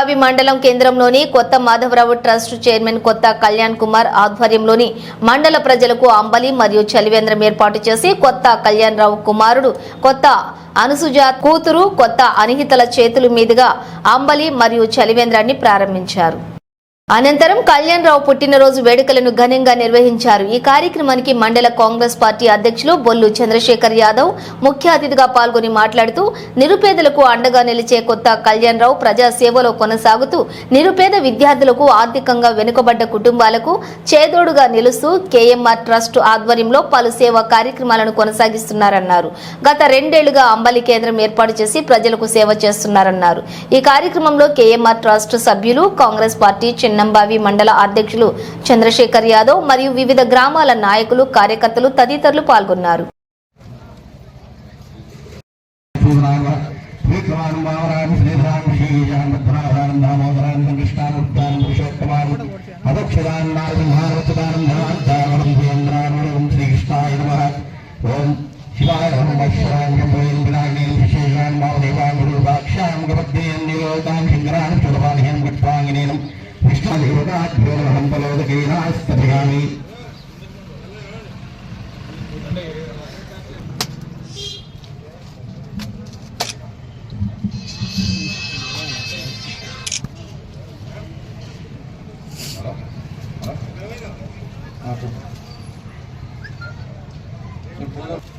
చిన్నంబావి మండలం కేంద్రంలోని కొత్త మాధవరావు ట్రస్ట్ చైర్మన్ కొత్త కళ్యాణ్ కుమార్ ఆధ్వర్యంలోని మండల ప్రజలకు అంబలి మరియు చలివేంద్రం ఏర్పాటు చేసి కొత్త కళ్యాణ్ రావు కుమారుడు కొత్త అనుసుజ కూతురు కొత్త అనిహితల చేతుల మీదుగా అంబలి మరియు చలివేంద్రాన్ని ప్రారంభించారు. అనంతరం కళ్యాణ్ రావు పుట్టినరోజు వేడుకలను ఘనంగా నిర్వహించారు. ఈ కార్యక్రమానికి మండల కాంగ్రెస్ పార్టీ అధ్యక్షులు బొల్లు చంద్రశేఖర్ యాదవ్ ముఖ్య అతిథిగా పాల్గొని మాట్లాడుతూ నిరుపేదలకు అండగా నిలిచే కొత్త కళ్యాణ్ రావు ప్రజా సేవలో కొనసాగుతూ నిరుపేద విద్యార్థులకు ఆర్థికంగా వెనుకబడ్డ కుటుంబాలకు చేదోడుగా నిలుస్తూ కేఎంఆర్ ట్రస్ట్ ఆధ్వర్యంలో పలు సేవా కార్యక్రమాలను కొనసాగిస్తున్నారన్నారు. గత 2 ఏళ్లుగా అంబలి కేంద్రం ఏర్పాటు చేసి ప్రజలకు సేవ చేస్తున్నారన్నారు. ఈ కార్యక్రమంలో కేఎంఆర్ ట్రస్ట్ సభ్యులు కాంగ్రెస్ పార్టీ చిన్నంబావి మండల అధ్యక్షులు చంద్రశేఖర్ యాదవ్ మరియు వివిధ గ్రామాల నాయకులు కార్యకర్తలు తదితరులు పాల్గొన్నారు. Hello?